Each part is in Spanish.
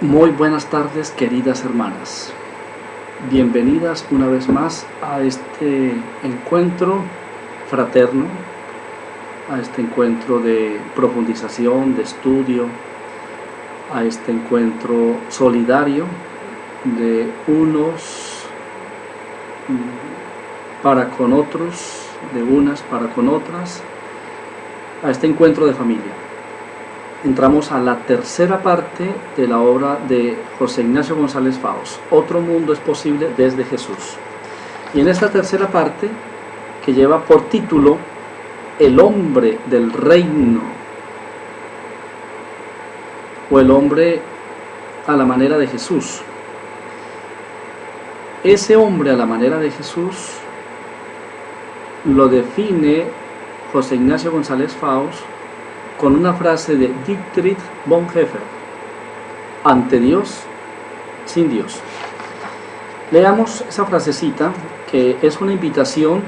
Muy buenas tardes, queridas hermanas. Bienvenidas una vez más a este encuentro fraterno, a este encuentro de profundización, de estudio, a este encuentro solidario de unos para con otros, de unas para con otras, a este encuentro de familia. Entramos a la tercera parte de la obra de José Ignacio González Faos, Otro mundo es posible desde Jesús. Y en esta tercera parte, que lleva por título El hombre del reino, o el hombre a la manera de Jesús. Ese hombre a la manera de Jesús lo define José Ignacio González Faos con una frase de Dietrich Bonhoeffer: ante Dios, sin Dios. Leamos esa frasecita, que es una invitación,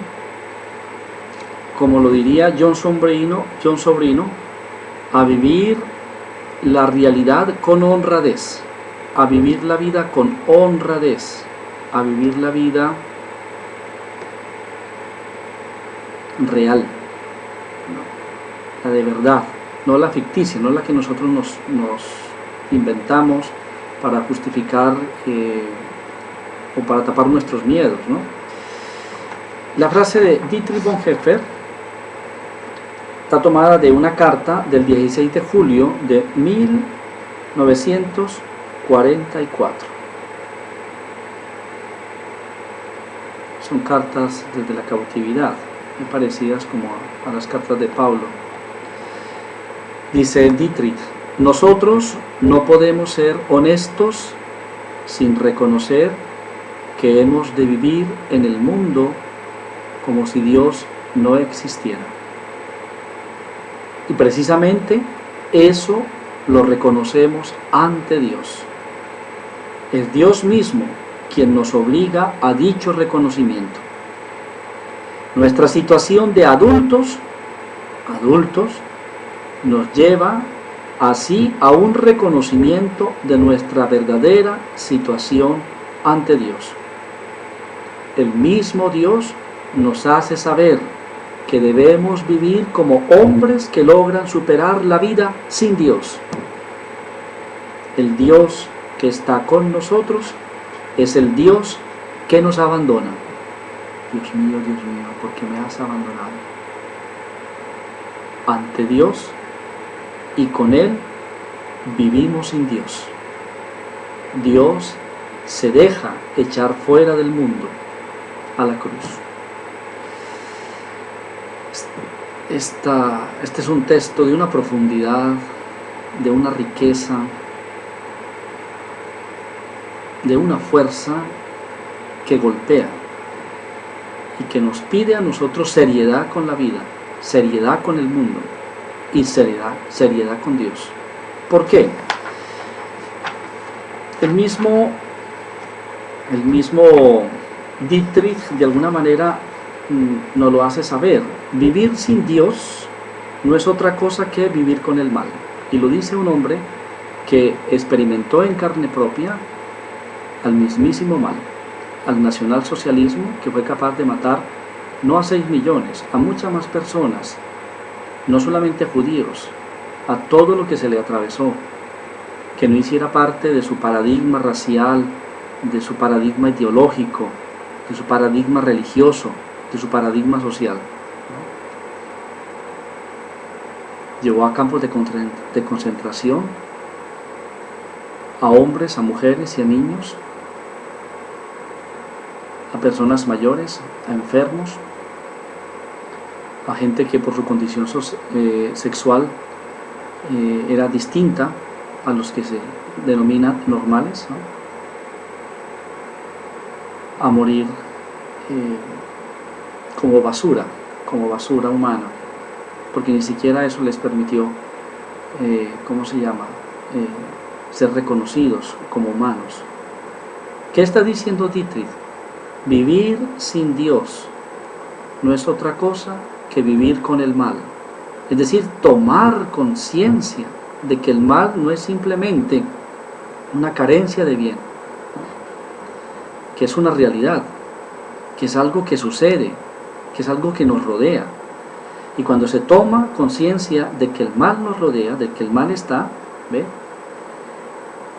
como lo diría John Sobrino, a vivir la realidad con honradez, a vivir la vida con honradez, a vivir la vida real, la de verdad, no la ficticia, no la que nosotros nos inventamos para justificar o para tapar nuestros miedos, ¿no? La frase de Dietrich Bonhoeffer está tomada de una carta del 16 de julio de 1944. Son cartas desde la cautividad, muy parecidas como a las cartas de Pablo. Dice Dietrich: nosotros no podemos ser honestos sin reconocer que hemos de vivir en el mundo como si Dios no existiera. Y precisamente eso lo reconocemos ante Dios. Es Dios mismo quien nos obliga a dicho reconocimiento. Nuestra situación de adultos nos lleva así a un reconocimiento de nuestra verdadera situación ante Dios. El mismo Dios nos hace saber que debemos vivir como hombres que logran superar la vida sin Dios. El Dios que está con nosotros es el Dios que nos abandona. Dios mío, ¿por qué me has abandonado? Ante Dios y con Él vivimos sin Dios. Dios se deja echar fuera del mundo a la cruz. Este es un texto de una profundidad, de una riqueza, de una fuerza que golpea y que nos pide a nosotros seriedad con la vida, seriedad con el mundo y seriedad con Dios. ¿Por qué? El mismo Dietrich de alguna manera nos lo hace saber. Vivir sin Dios no es otra cosa que vivir con el mal. Y lo dice un hombre que experimentó en carne propia al mismísimo mal, al nacionalsocialismo, que fue capaz de matar no a 6 millones, a muchas más personas, no solamente a judíos, a todo lo que se le atravesó, que no hiciera parte de su paradigma racial, de su paradigma ideológico, de su paradigma religioso, de su paradigma social. Llevó a campos de concentración a hombres, a mujeres y a niños, a personas mayores, a enfermos, a gente que por su condición sexual era distinta a los que se denominan normales, ¿no? A morir como basura humana, porque ni siquiera eso les permitió, ser reconocidos como humanos. ¿Qué está diciendo Dietrich? Vivir sin Dios no es otra cosa que vivir con el mal. Es decir, tomar conciencia de que el mal no es simplemente una carencia de bien, que es una realidad, que es algo que sucede, que es algo que nos rodea. Y cuando se toma conciencia de que el mal nos rodea, de que el mal está, ¿ve?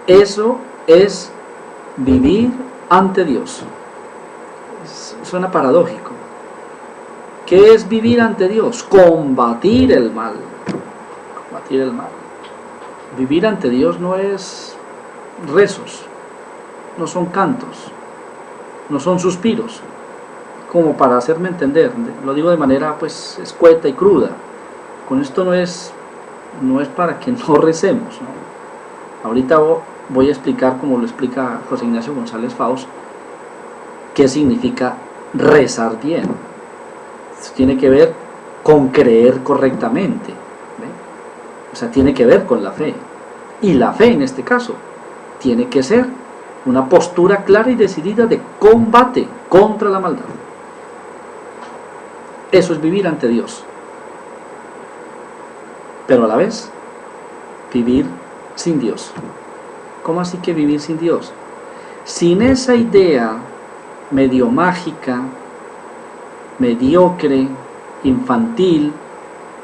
Eso es vivir ante Dios. Suena paradójico. ¿Qué es vivir ante Dios? Combatir el mal. Combatir el mal. Vivir ante Dios no es rezos, no son cantos, no son suspiros, como para hacerme entender. Lo digo de manera pues escueta y cruda. Con esto no es para que no recemos, ¿no? Ahorita voy a explicar, como lo explica José Ignacio González Faust, qué significa rezar bien. Esto tiene que ver con creer correctamente, ¿ve? O sea, tiene que ver con la fe. Y la fe en este caso tiene que ser una postura clara y decidida de combate contra la maldad. Eso es vivir ante Dios. Pero a la vez, vivir sin Dios. ¿Cómo así que vivir sin Dios? Sin esa idea medio mágica, mediocre, infantil,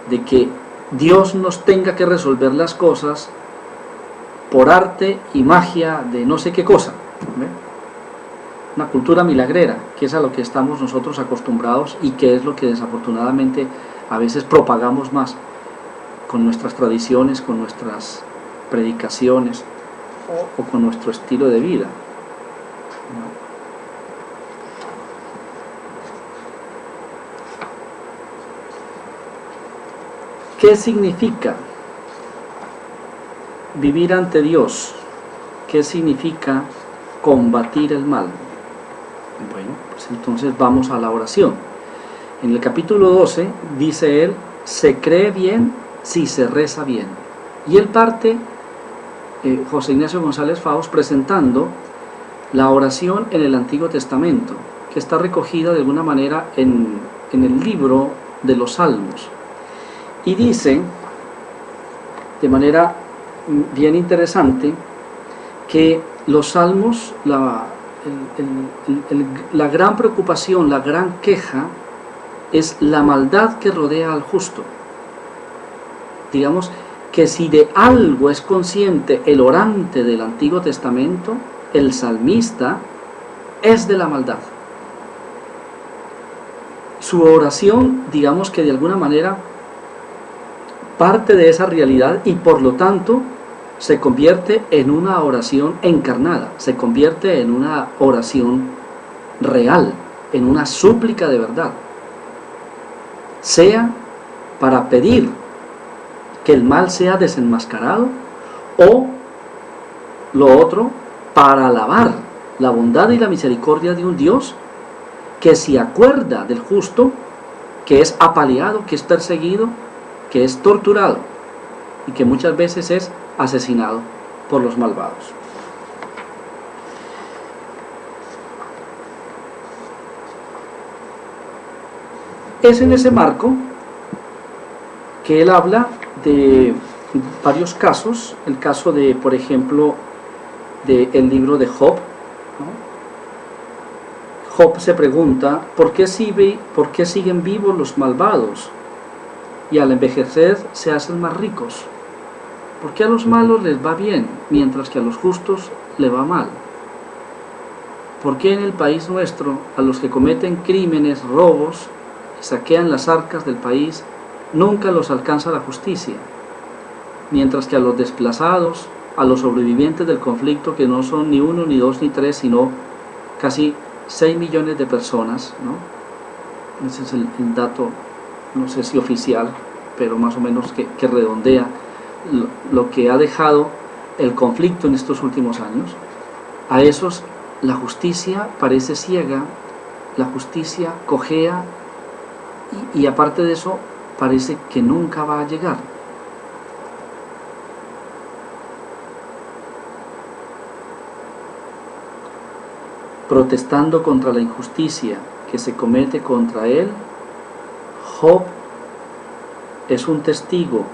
de que Dios nos tenga que resolver las cosas por arte y magia de no sé qué cosa, ¿ve? Una cultura milagrera, que es a lo que estamos nosotros acostumbrados y que es lo que desafortunadamente a veces propagamos más con nuestras tradiciones, con nuestras predicaciones o con nuestro estilo de vida, ¿no? ¿Qué significa vivir ante Dios? ¿Qué significa combatir el mal? Bueno, pues entonces vamos a la oración. En el capítulo 12 dice él: se cree bien si se reza bien. Y él parte, José Ignacio González Faust, presentando la oración en el Antiguo Testamento, que está recogida de alguna manera en el libro de los Salmos. Y dice, de manera bien interesante, que los salmos, la gran preocupación, la gran queja, es la maldad que rodea al justo. Digamos que si de algo es consciente el orante del Antiguo Testamento, el salmista, es de la maldad. Su oración, digamos que de alguna manera, parte de esa realidad y por lo tanto se convierte en una oración encarnada, se convierte en una oración real, en una súplica de verdad, sea para pedir que el mal sea desenmascarado o lo otro, para alabar la bondad y la misericordia de un Dios que se acuerda del justo, que es apaleado, que es perseguido, que es torturado y que muchas veces es asesinado por los malvados. Es en ese marco que él habla de varios casos, el caso de, por ejemplo, del libro de Job, ¿no? Job se pregunta, ¿por qué siguen vivos los malvados? Y al envejecer se hacen más ricos. ¿Por qué a los malos les va bien, mientras que a los justos les va mal? ¿Por qué en el país nuestro a los que cometen crímenes, robos y saquean las arcas del país nunca los alcanza la justicia? Mientras que a los desplazados, a los sobrevivientes del conflicto, que no son ni uno, ni dos, ni tres, sino casi 6 millones de personas, ¿no? Ese es el dato, no sé si oficial, pero más o menos que redondea lo que ha dejado el conflicto en estos últimos años. A esos la justicia parece ciega, la justicia cojea y aparte de eso parece que nunca va a llegar. Protestando contra la injusticia que se comete contra él, Job es un testigo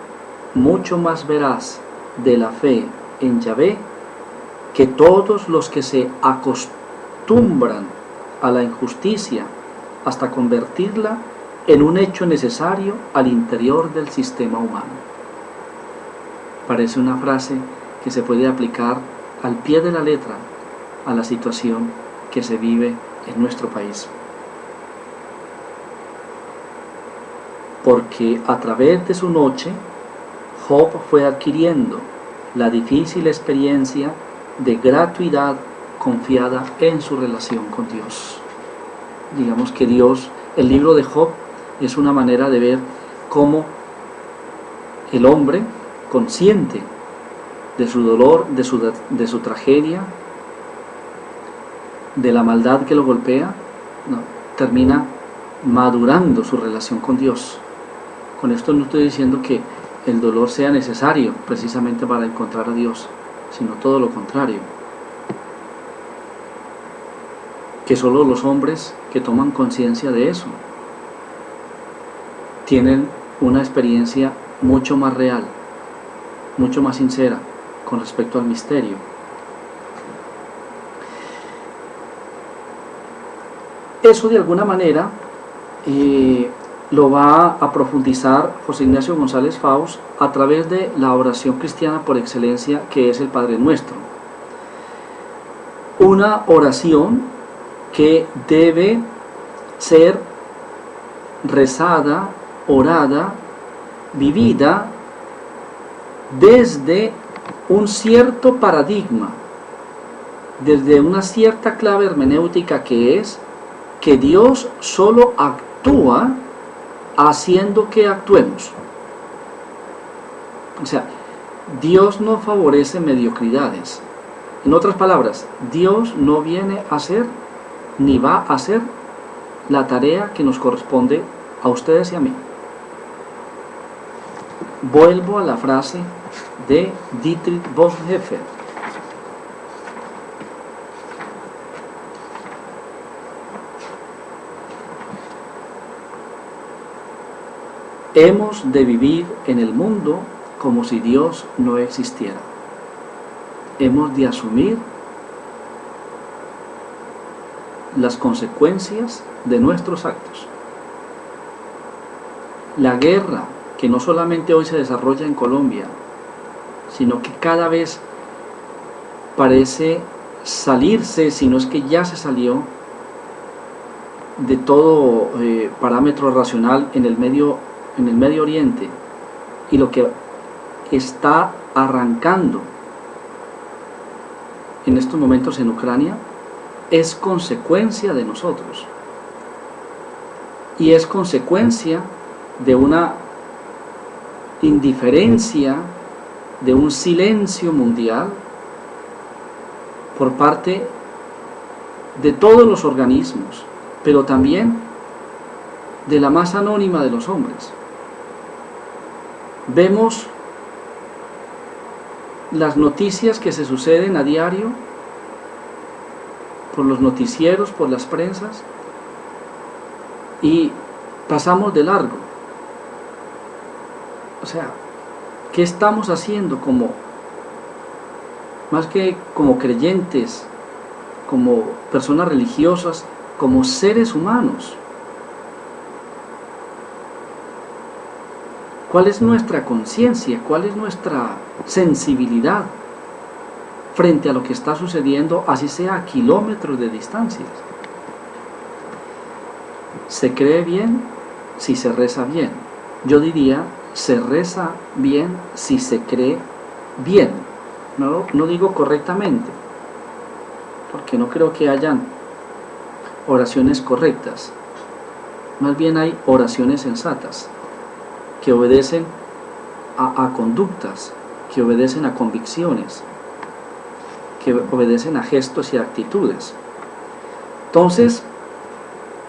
mucho más veraz de la fe en Yahvé que todos los que se acostumbran a la injusticia hasta convertirla en un hecho necesario al interior del sistema humano. Parece una frase que se puede aplicar al pie de la letra a la situación que se vive en nuestro país. Porque a través de su noche, Job fue adquiriendo la difícil experiencia de gratuidad confiada en su relación con Dios. Digamos que Dios, el libro de Job es una manera de ver cómo el hombre, consciente de su dolor, de su tragedia, de la maldad que lo golpea, termina madurando su relación con Dios. Con esto no estoy diciendo que el dolor sea necesario precisamente para encontrar a Dios, sino todo lo contrario. Que solo los hombres que toman conciencia de eso tienen una experiencia mucho más real, mucho más sincera con respecto al misterio. Eso de alguna manera lo va a profundizar José Ignacio González Faust a través de la oración cristiana por excelencia, que es el Padre Nuestro. Una oración que debe ser rezada, orada, vivida desde un cierto paradigma, desde una cierta clave hermenéutica, que es que Dios solo actúa haciendo que actuemos. O sea, Dios no favorece mediocridades. En otras palabras, Dios no viene a hacer ni va a hacer la tarea que nos corresponde a ustedes y a mí. Vuelvo a la frase de Dietrich Bonhoeffer. Hemos de vivir en el mundo como si Dios no existiera. Hemos de asumir las consecuencias de nuestros actos. La guerra, que no solamente hoy se desarrolla en Colombia, sino que cada vez parece salirse, si no es que ya se salió, de todo parámetro racional en el Medio Oriente, y lo que está arrancando en estos momentos en Ucrania es consecuencia de nosotros, y es consecuencia de una indiferencia, de un silencio mundial por parte de todos los organismos, pero también de la más anónima de los hombres. Vemos las noticias que se suceden a diario por los noticieros, por las prensas, y pasamos de largo. O sea, ¿qué estamos haciendo más que como creyentes, como personas religiosas, como seres humanos? ¿Cuál es nuestra conciencia? ¿Cuál es nuestra sensibilidad frente a lo que está sucediendo, así sea a kilómetros de distancias? Se cree bien si se reza bien. Yo diría, se reza bien si se cree bien. No digo correctamente, porque no creo que hayan oraciones correctas. Más bien hay oraciones sensatas, que obedecen a conductas, que obedecen a convicciones, que obedecen a gestos y a actitudes. Entonces,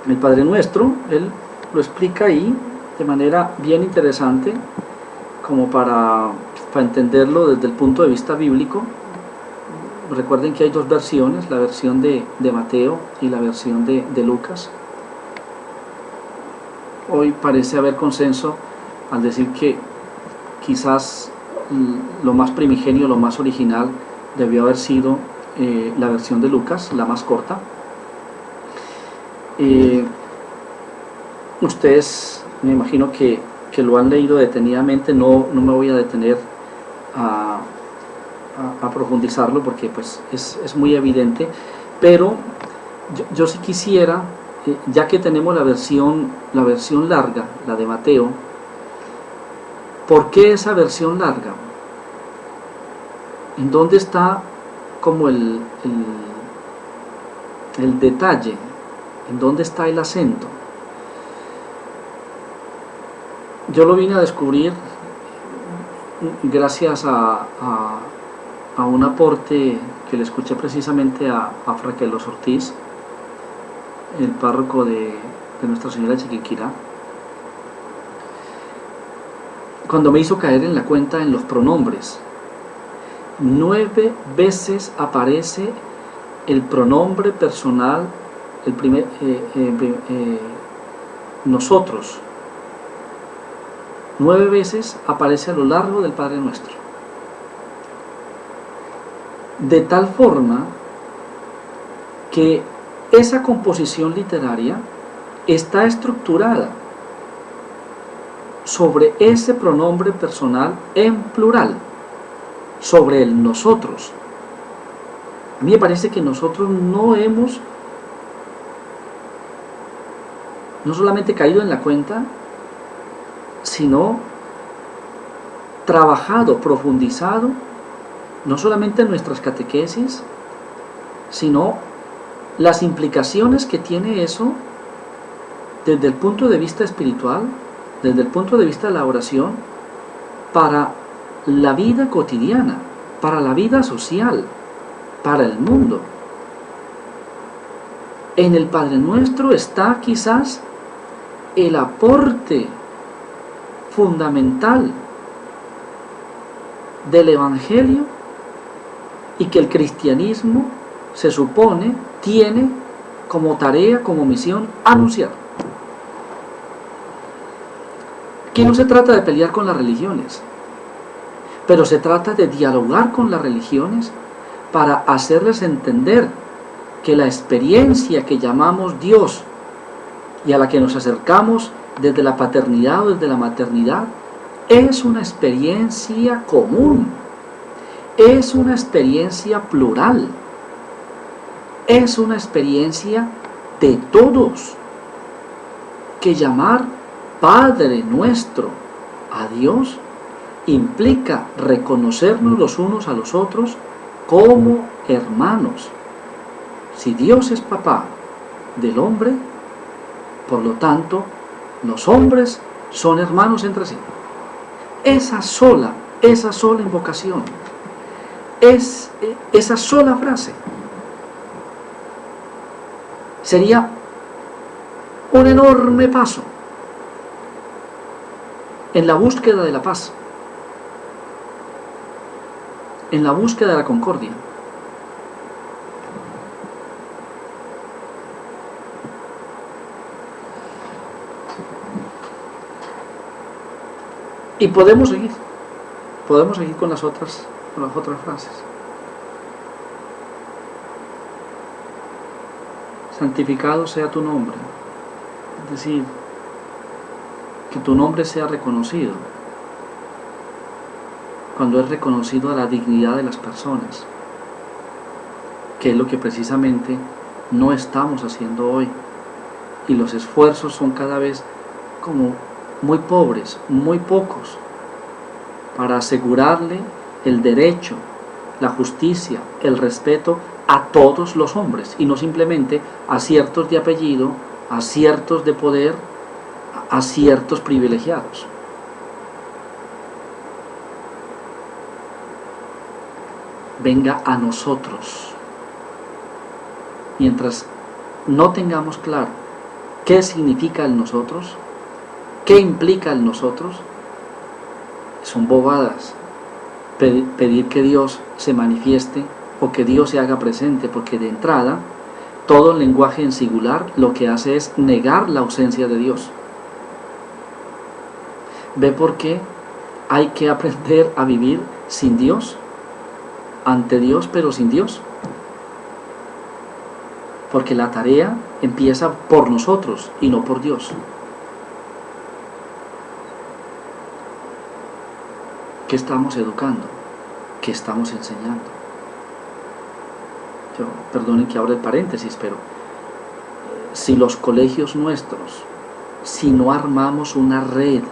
el Padre Nuestro, él lo explica ahí de manera bien interesante, como para entenderlo desde el punto de vista bíblico. Recuerden que hay dos versiones, la versión de Mateo y la versión de Lucas. Hoy parece haber consenso al decir que quizás lo más primigenio, lo más original, debió haber sido la versión de Lucas, la más corta. Ustedes me imagino que lo han leído detenidamente, no me voy a detener a profundizarlo porque pues es muy evidente, pero yo sí quisiera, ya que tenemos la versión larga, la de Mateo, ¿por qué esa versión larga? ¿En dónde está como el detalle? ¿En dónde está el acento? Yo lo vine a descubrir gracias a un aporte que le escuché precisamente a Fra Carlos Ortiz, el párroco de Nuestra Señora de Chiquinquirá, cuando me hizo caer en la cuenta en los pronombres. 9 veces aparece el pronombre personal, nosotros. 9 veces aparece a lo largo del Padre Nuestro. De tal forma que esa composición literaria está estructurada sobre ese pronombre personal en plural, sobre el nosotros. A mí me parece que nosotros no hemos no solamente caído en la cuenta, sino trabajado, profundizado, no solamente en nuestras catequesis, sino las implicaciones que tiene eso desde el punto de vista espiritual, desde el punto de vista de la oración, para la vida cotidiana, para la vida social, para el mundo. En el Padre Nuestro está quizás el aporte fundamental del Evangelio y que el cristianismo se supone tiene como tarea, como misión, anunciar. Aquí no se trata de pelear con las religiones, pero se trata de dialogar con las religiones para hacerles entender que la experiencia que llamamos Dios y a la que nos acercamos desde la paternidad o desde la maternidad es una experiencia común, es una experiencia plural, es una experiencia de todos, que llamar Padre Nuestro a Dios implica reconocernos los unos a los otros como hermanos. Si Dios es papá del hombre, por lo tanto, los hombres son hermanos entre sí. Esa sola invocación, esa sola frase, sería un enorme paso en la búsqueda de la paz, en la búsqueda de la concordia. Y podemos seguir con las otras frases. Santificado sea tu nombre, es decir, que tu nombre sea reconocido. Cuando es reconocido a la dignidad de las personas, que es lo que precisamente no estamos haciendo hoy, y los esfuerzos son cada vez como muy pobres, muy pocos, para asegurarle el derecho, la justicia, el respeto a todos los hombres, y no simplemente a ciertos de apellido, a ciertos de poder, a ciertos privilegiados. Venga a nosotros. Mientras no tengamos claro qué significa el nosotros, qué implica el nosotros, son bobadas pedir que Dios se manifieste o que Dios se haga presente, porque de entrada todo el lenguaje en singular lo que hace es negar la ausencia de Dios. ¿Ve por qué hay que aprender a vivir sin Dios? Ante Dios, pero sin Dios. porque la tarea empieza por nosotros y no por Dios. ¿Qué estamos educando? ¿Qué estamos enseñando? Perdonen que abra el paréntesis, pero si los colegios nuestros, si no armamos una red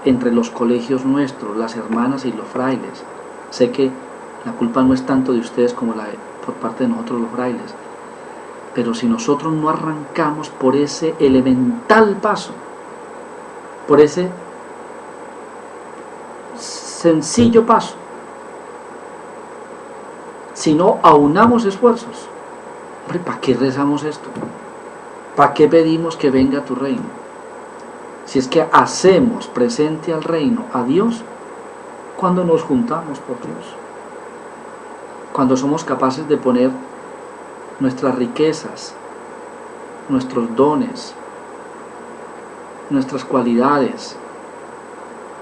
entre los colegios nuestros, las hermanas y los frailes, sé que la culpa no es tanto de ustedes como por parte de nosotros los frailes, pero si nosotros no arrancamos por ese elemental paso, por ese sencillo paso, si no aunamos esfuerzos, hombre, ¿para qué rezamos esto? ¿Para qué pedimos que venga tu reino? Si es que hacemos presente al reino, a Dios, cuando nos juntamos por Dios, cuando somos capaces de poner nuestras riquezas, nuestros dones, nuestras cualidades,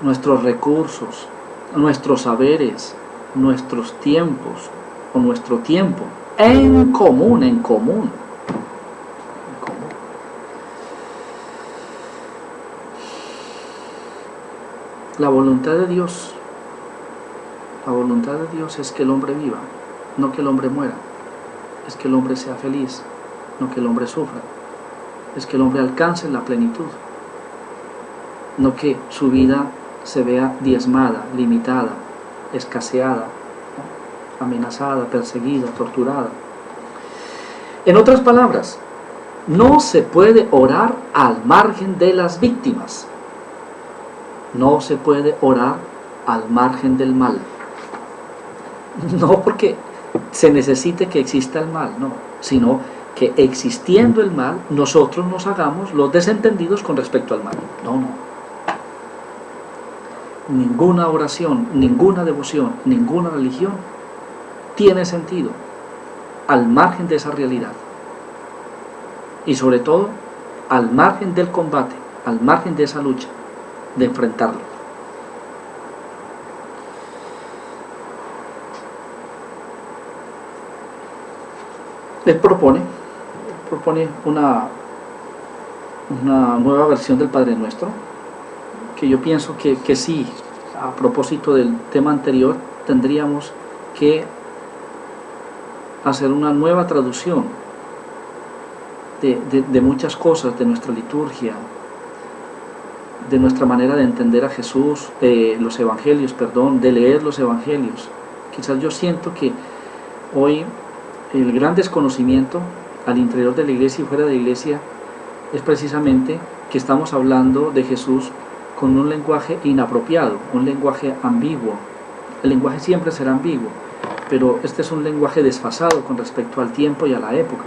nuestros recursos, nuestros saberes, nuestros tiempos o nuestro tiempo en común. La voluntad de Dios es que el hombre viva, no que el hombre muera. Es que el hombre sea feliz, no que el hombre sufra. Es que el hombre alcance la plenitud, no que su vida se vea diezmada, limitada, escaseada, ¿no? Amenazada, perseguida, torturada. En otras palabras, no se puede orar al margen de las víctimas. No se puede orar al margen del mal. No porque se necesite que exista el mal, no, sino que existiendo el mal, nosotros nos hagamos los desentendidos con respecto al mal. No. Ninguna oración, ninguna devoción, ninguna religión tiene sentido al margen de esa realidad. Y sobre todo, al margen del combate, al margen de esa lucha, de enfrentarlo. Él propone una nueva versión del Padre Nuestro, que yo pienso que sí, a propósito del tema anterior, tendríamos que hacer una nueva traducción de muchas cosas, de nuestra liturgia, de nuestra manera de entender a Jesús, los evangelios, de leer los evangelios. Quizás yo siento que hoy el gran desconocimiento al interior de la iglesia y fuera de la iglesia es precisamente que estamos hablando de Jesús con un lenguaje inapropiado, un lenguaje ambiguo. El lenguaje siempre será ambiguo, pero este es un lenguaje desfasado con respecto al tiempo y a la época.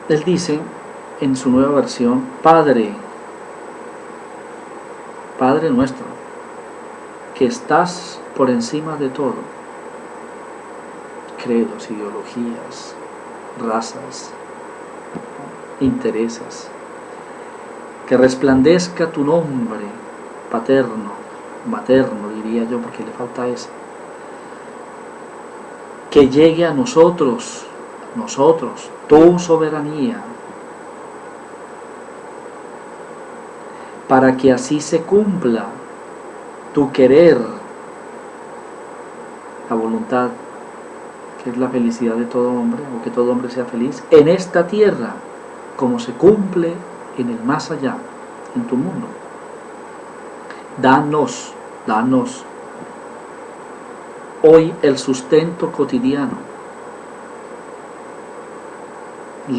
Él dice en su nueva versión: Padre nuestro, que estás por encima de todo, credos, ideologías, razas, intereses, que resplandezca tu nombre paterno, materno diría yo, porque le falta ese, que llegue a nosotros tu soberanía, para que así se cumpla tu querer, la voluntad, que es la felicidad de todo hombre, o que todo hombre sea feliz, en esta tierra, como se cumple en el más allá, en tu mundo. Danos hoy el sustento cotidiano.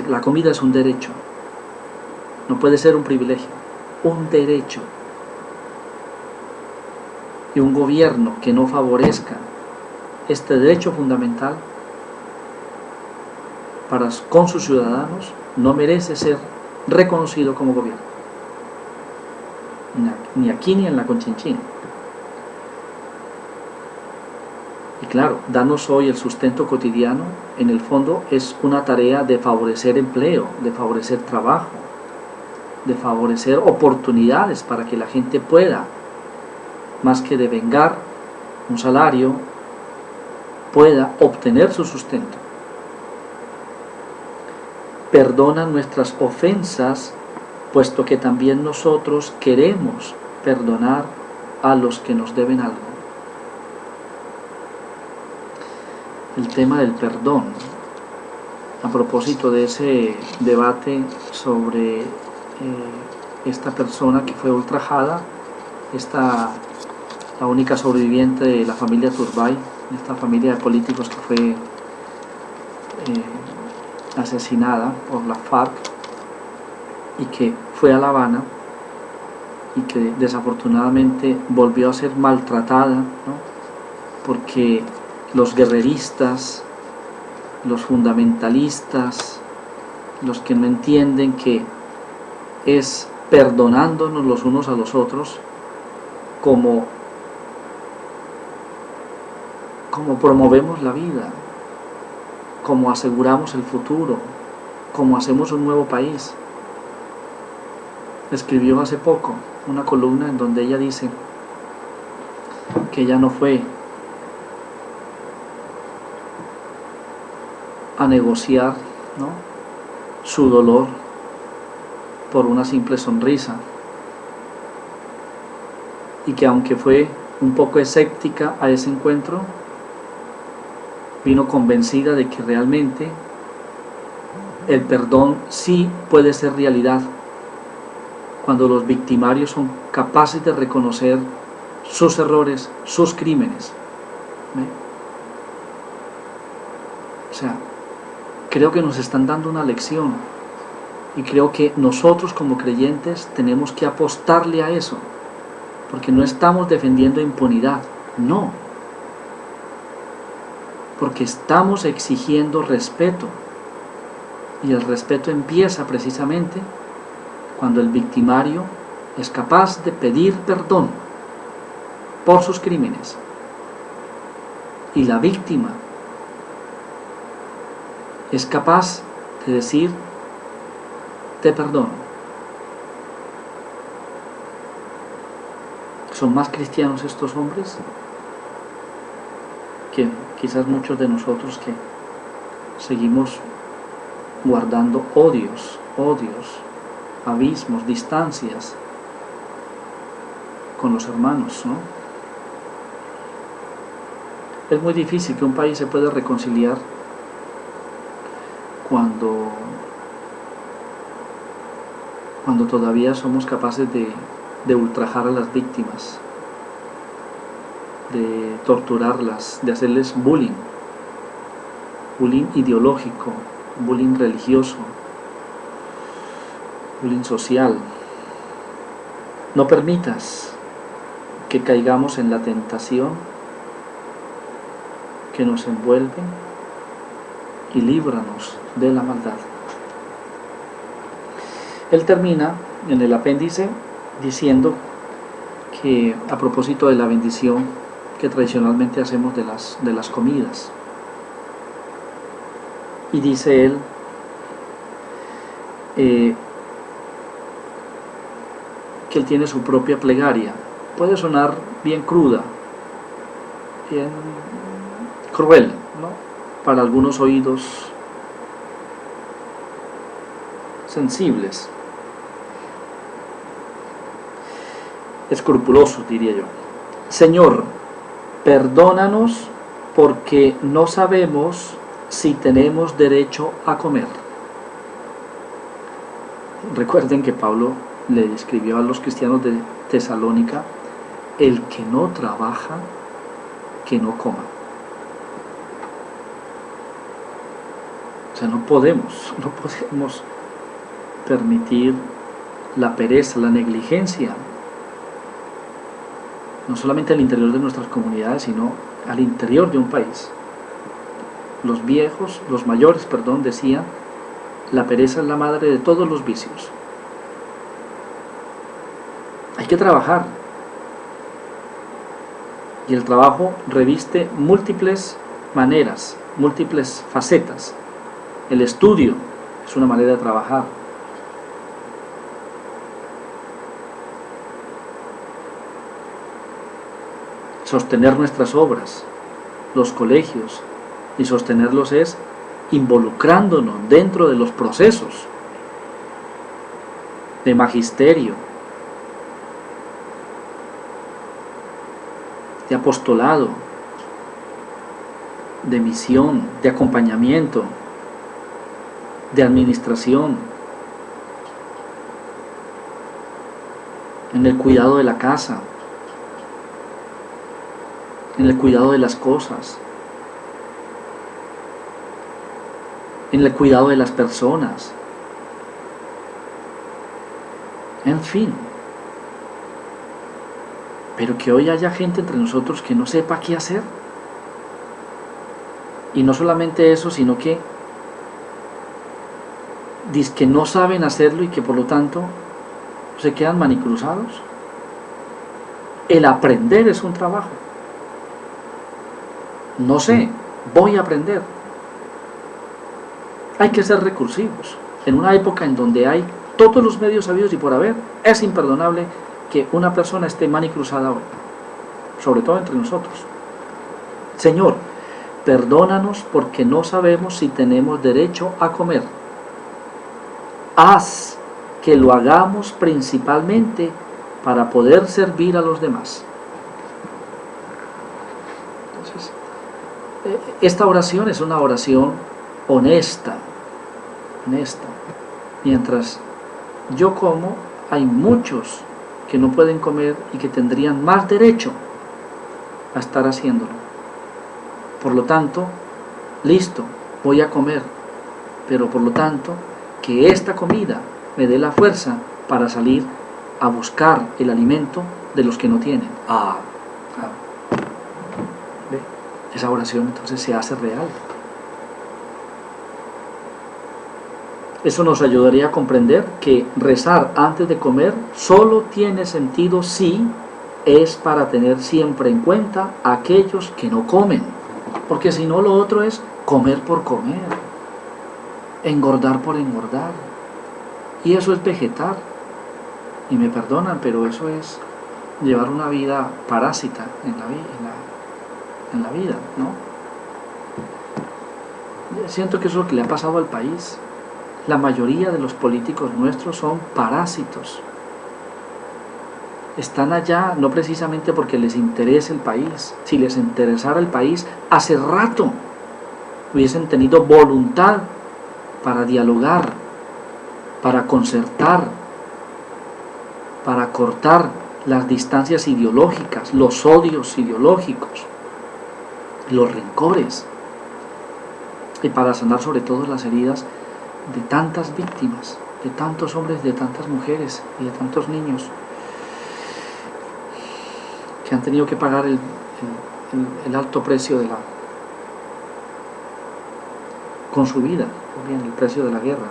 La comida es un derecho, no puede ser un privilegio, un derecho. Y un gobierno que no favorezca este derecho fundamental con sus ciudadanos no merece ser reconocido como gobierno, ni aquí ni en la Conchinchina. Y claro, danos hoy el sustento cotidiano, en el fondo es una tarea de favorecer empleo, de favorecer trabajo, de favorecer oportunidades para que la gente pueda, más que devengar un salario, pueda obtener su sustento. Perdona nuestras ofensas, puesto que también nosotros queremos perdonar a los que nos deben algo. El tema del perdón, a propósito de ese debate sobre esta persona que fue ultrajada, la única sobreviviente de la familia Turbay, esta familia de políticos que fue asesinada por la FARC y que fue a La Habana y que desafortunadamente volvió a ser maltratada, ¿no? Porque los guerreristas, los fundamentalistas, los que no entienden que es perdonándonos los unos a los otros como promovemos la vida, como aseguramos el futuro, como hacemos un nuevo país. Escribió hace poco una columna en donde ella dice que ella no fue a negociar, ¿no?, su dolor por una simple sonrisa, y que aunque fue un poco escéptica a ese encuentro, vino convencida de que realmente el perdón sí puede ser realidad cuando los victimarios son capaces de reconocer sus errores, sus crímenes. O sea, creo que nos están dando una lección y creo que nosotros como creyentes tenemos que apostarle a eso, porque no estamos defendiendo impunidad, no, porque estamos exigiendo respeto, y el respeto empieza precisamente cuando el victimario es capaz de pedir perdón por sus crímenes y la víctima es capaz de decir: te perdono. ¿Son más cristianos estos hombres que quizás muchos de nosotros que seguimos guardando odios, abismos, distancias con los hermanos, ¿no? Es muy difícil que un país se pueda reconciliar cuando todavía somos capaces de ultrajar a las víctimas, de torturarlas, de hacerles bullying ideológico, bullying religioso, bullying social. No permitas que caigamos en la tentación que nos envuelve y líbranos de la maldad. Él termina en el apéndice diciendo que a propósito de la bendición que tradicionalmente hacemos de las comidas, y dice él que él tiene su propia plegaria. Puede sonar bien cruda, bien cruel, ¿no?, para algunos oídos sensibles, escrupulosos, diría yo. Señor, perdónanos porque no sabemos si tenemos derecho a comer. Recuerden que Pablo le escribió a los cristianos de Tesalónica: el que no trabaja, que no coma. O sea, no podemos permitir la pereza, la negligencia, no solamente al interior de nuestras comunidades, sino al interior de un país. Los mayores, decían: la pereza es la madre de todos los vicios. Hay que trabajar. Y el trabajo reviste múltiples maneras, múltiples facetas. El estudio es una manera de trabajar. Sostener nuestras obras los colegios y sostenerlos es involucrándonos dentro de los procesos de magisterio, de apostolado, de misión, de acompañamiento, de administración, en el cuidado de la casa, en el cuidado de las cosas, en el cuidado de las personas, en fin. Pero que hoy haya gente entre nosotros que no sepa qué hacer. Y no solamente eso, sino que dizque no saben hacerlo y que por lo tanto se quedan manicruzados. El aprender es un trabajo. No sé, voy a aprender. Hay que ser recursivos. En una época en donde hay todos los medios habidos y por haber, es imperdonable que una persona esté manicruzada hoy, sobre todo entre nosotros. Señor, perdónanos porque no sabemos si tenemos derecho a comer. Haz que lo hagamos principalmente para poder servir a los demás. Entonces, esta oración es una oración honesta. Mientras yo como, hay muchos que no pueden comer y que tendrían más derecho a estar haciéndolo. Por lo tanto, listo, voy a comer, pero por lo tanto, que esta comida me dé la fuerza para salir a buscar el alimento de los que no tienen. ¿Ve? Esa oración entonces se hace real. Eso nos ayudaría a comprender que rezar antes de comer solo tiene sentido si es para tener siempre en cuenta a aquellos que no comen. Porque si no, lo otro es comer por comer, engordar por engordar. Y eso es vegetar. Y me perdonan, pero eso es llevar una vida parásita en la vida, ¿no? Siento que eso es lo que le ha pasado al país. La mayoría de los políticos nuestros son parásitos. Están allá no precisamente porque les interese el país. Si les interesara el país, hace rato hubiesen tenido voluntad para dialogar, para concertar, para cortar las distancias ideológicas, los odios ideológicos, los rencores, y para sanar sobre todo las heridas de tantas víctimas, de tantos hombres, de tantas mujeres y de tantos niños que han tenido que pagar el alto precio con su vida, también el precio de la guerra.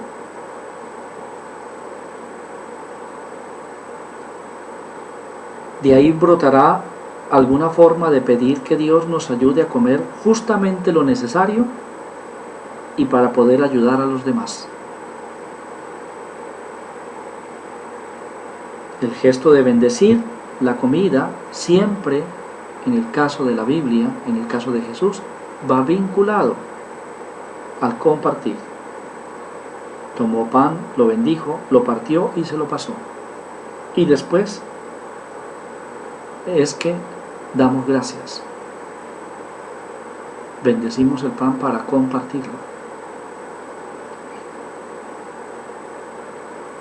De ahí brotará alguna forma de pedir que Dios nos ayude a comer justamente lo necesario y para poder ayudar a los demás. El gesto de bendecir la comida siempre, en el caso de la Biblia, en el caso de Jesús, va vinculado al compartir. Tomó pan, lo bendijo, lo partió y se lo pasó. Y después es que damos gracias. Bendecimos el pan para compartirlo.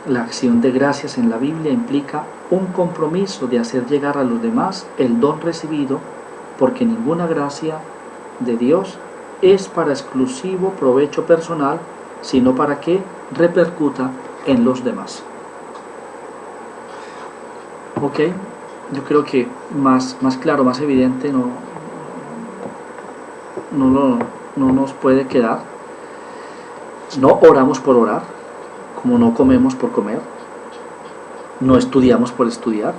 La acción de gracias en la Biblia implica un compromiso de hacer llegar a los demás el don recibido, porque ninguna gracia de Dios es para exclusivo provecho personal, sino para que repercuta en los demás. Ok, yo creo que más claro, más evidente no nos puede quedar. No oramos por orar, como no comemos por comer, no estudiamos por estudiar.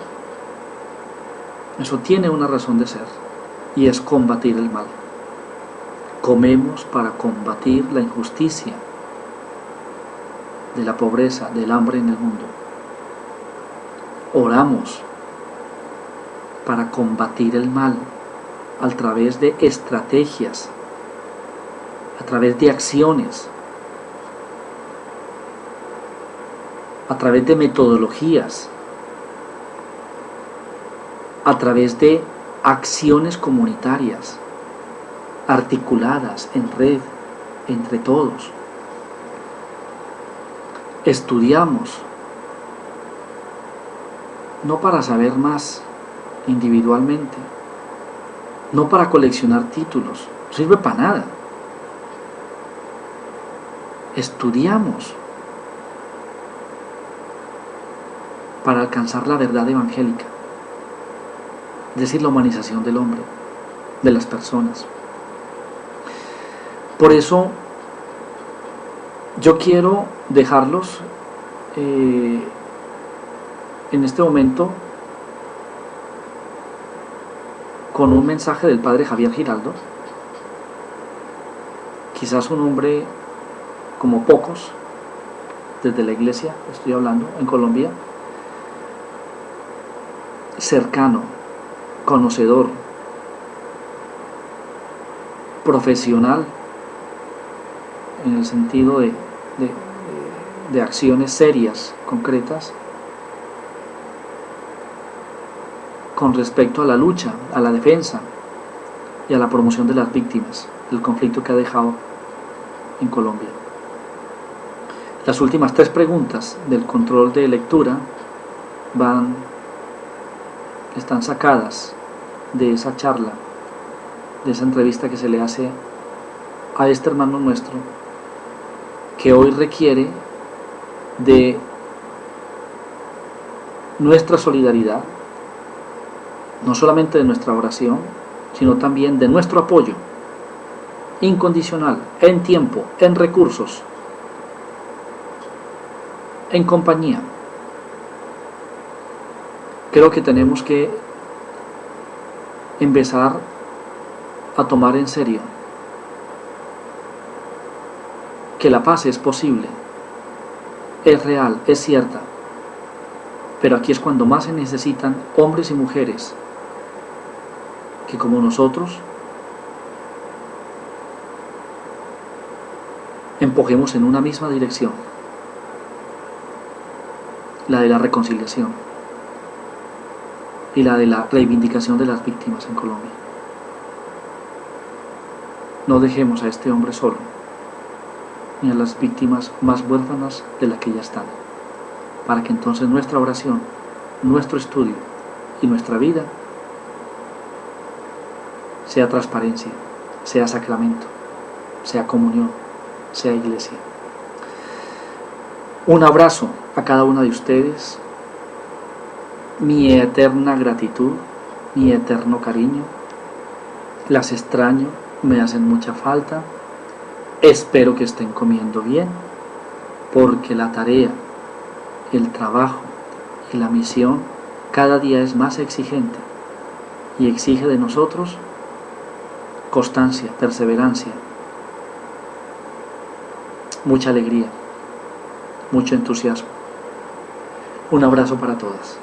Eso tiene una razón de ser, y es combatir el mal. Comemos para combatir la injusticia, de la pobreza, del hambre en el mundo. Oramos para combatir el mal, a través de estrategias, a través de acciones, a través de metodologías, a través de acciones comunitarias, articuladas en red, entre todos. Estudiamos, no para saber más individualmente, no para coleccionar títulos, no sirve para nada. Estudiamos para alcanzar la verdad evangélica, es decir, la humanización del hombre, de las personas. Por eso yo quiero dejarlos en este momento con un mensaje del padre Javier Giraldo, quizás un hombre como pocos, desde la iglesia, estoy hablando, en Colombia, cercano, conocedor, profesional, en el sentido de acciones serias, concretas, con respecto a la lucha, a la defensa y a la promoción de las víctimas del conflicto que ha dejado en Colombia. Las últimas 3 preguntas del control de lectura están sacadas de esa charla, de esa entrevista que se le hace a este hermano nuestro, que hoy requiere de nuestra solidaridad, no solamente de nuestra oración, sino también de nuestro apoyo incondicional, en tiempo, en recursos, en compañía. Creo que tenemos que empezar a tomar en serio que la paz es posible, es real, es cierta, pero aquí es cuando más se necesitan hombres y mujeres que, como nosotros, empujemos en una misma dirección, la de la reconciliación y la de la reivindicación de las víctimas en Colombia. No dejemos a este hombre solo, ni a las víctimas más huérfanas de las que ya están, para que entonces nuestra oración, nuestro estudio y nuestra vida sea transparencia, sea sacramento, sea comunión, sea iglesia. Un abrazo a cada una de ustedes, mi eterna gratitud, mi eterno cariño. Las extraño, me hacen mucha falta. Espero que estén comiendo bien, porque la tarea, el trabajo y la misión cada día es más exigente y exige de nosotros constancia, perseverancia, mucha alegría, mucho entusiasmo. Un abrazo para todas.